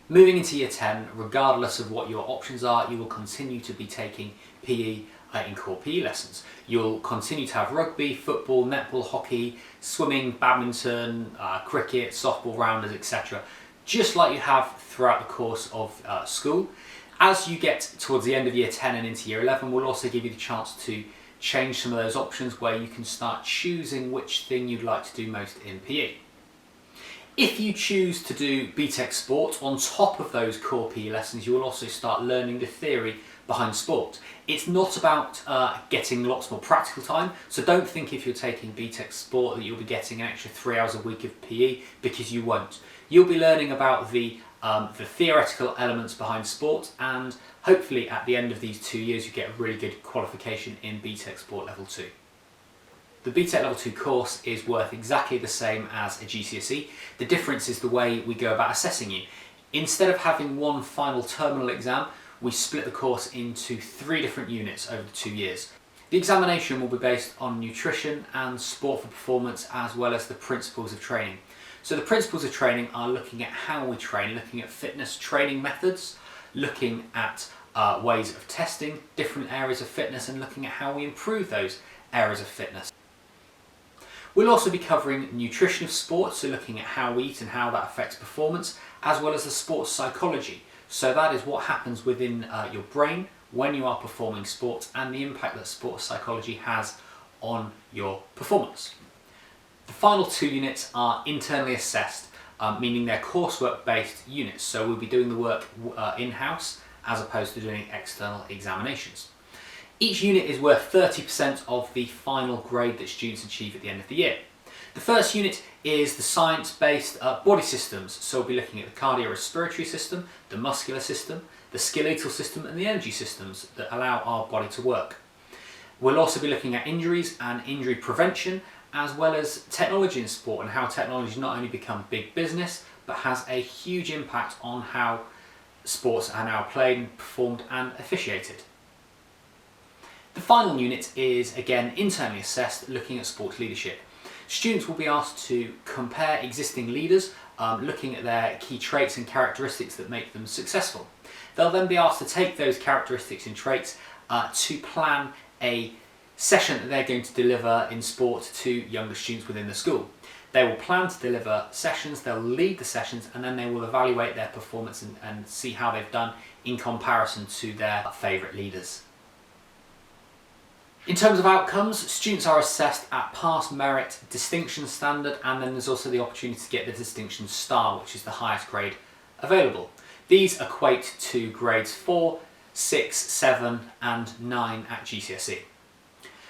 Moving into year 10, regardless of what your options are, you will continue to be taking PE in core PE lessons. You'll continue to have rugby, football, netball, hockey, swimming, badminton, cricket, softball, rounders, etc. Just like you have throughout the course of school. As you get towards the end of year 10 and into year 11, we'll also give you the chance to change some of those options where you can start choosing which thing you'd like to do most in PE. If you choose to do BTEC Sport, on top of those core PE lessons, you will also start learning the theory behind sport. It's not about getting lots more practical time, so don't think if you're taking BTEC Sport that you'll be getting an extra 3 hours a week of PE, because you won't. You'll be learning about the theoretical elements behind sport, and hopefully at the end of these 2 years you get a really good qualification in BTEC Sport Level 2. The BTEC Level 2 course is worth exactly the same as a GCSE. The difference is the way we go about assessing you. Instead of having one final terminal exam, we split the course into 3 different units over the 2 years. The examination will be based on nutrition and sport for performance, as well as the principles of training. So the principles of training are looking at how we train, looking at fitness training methods, looking at ways of testing different areas of fitness, and looking at how we improve those areas of fitness. We'll also be covering nutrition of sport, so looking at how we eat and how that affects performance, as well as the sports psychology. So that is what happens within your brain when you are performing sport, and the impact that sports psychology has on your performance. The final 2 units are internally assessed, meaning they're coursework based units, so we'll be doing the work in-house as opposed to doing external examinations. Each unit is worth 30% of the final grade that students achieve at the end of the year. The first unit is the science-based body systems, so we'll be looking at the cardiorespiratory system, the muscular system, the skeletal system, and the energy systems that allow our body to work. We'll also be looking at injuries and injury prevention, as well as technology in sport and how technology not only become big business, but has a huge impact on how sports are now played, performed, and officiated. The final unit is again internally assessed, looking at sports leadership. Students will be asked to compare existing leaders, looking at their key traits and characteristics that make them successful. They'll then be asked to take those characteristics and traits to plan a session that they're going to deliver in sport to younger students within the school. They will plan to deliver sessions, they'll lead the sessions, and then they will evaluate their performance and see how they've done in comparison to their favourite leaders. In terms of outcomes, students are assessed at pass, merit, distinction standard, and then there's also the opportunity to get the distinction star, which is the highest grade available. These equate to grades 4, 6, 7 and 9 at GCSE.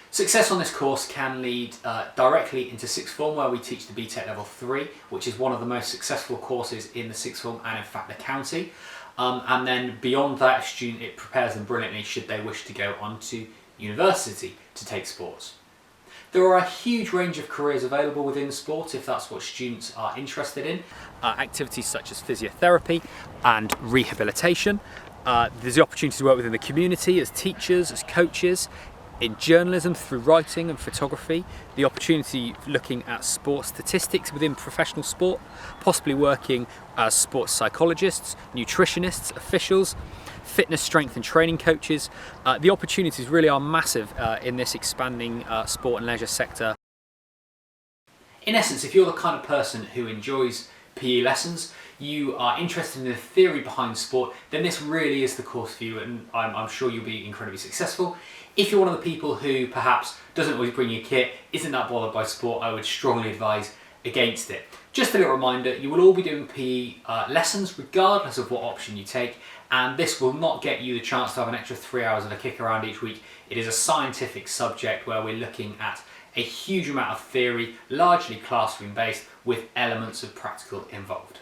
Success on this course can lead directly into sixth form, where we teach the BTEC Level 3, which is one of the most successful courses in the sixth form and in fact the county. And then beyond that, it prepares them brilliantly should they wish to go on to university to take sports. There are a huge range of careers available within sport if that's what students are interested in. Activities such as physiotherapy and rehabilitation. There's the opportunity to work within the community as teachers, as coaches, in journalism through writing and photography, the opportunity looking at sports statistics within professional sport, possibly working as sports psychologists, nutritionists, officials, fitness, strength and training coaches. The opportunities really are massive in this expanding sport and leisure sector. In essence, if you're the kind of person who enjoys PE lessons, you are interested in the theory behind sport, then this really is the course for you, and I'm sure you'll be incredibly successful. If you're one of the people who perhaps doesn't always bring your kit, isn't that bothered by sport, I would strongly advise against it. Just a little reminder, you will all be doing PE lessons regardless of what option you take, and this will not get you the chance to have an extra 3 hours of a kick around each week. It is a scientific subject where we're looking at a huge amount of theory, largely classroom based, with elements of practical involved.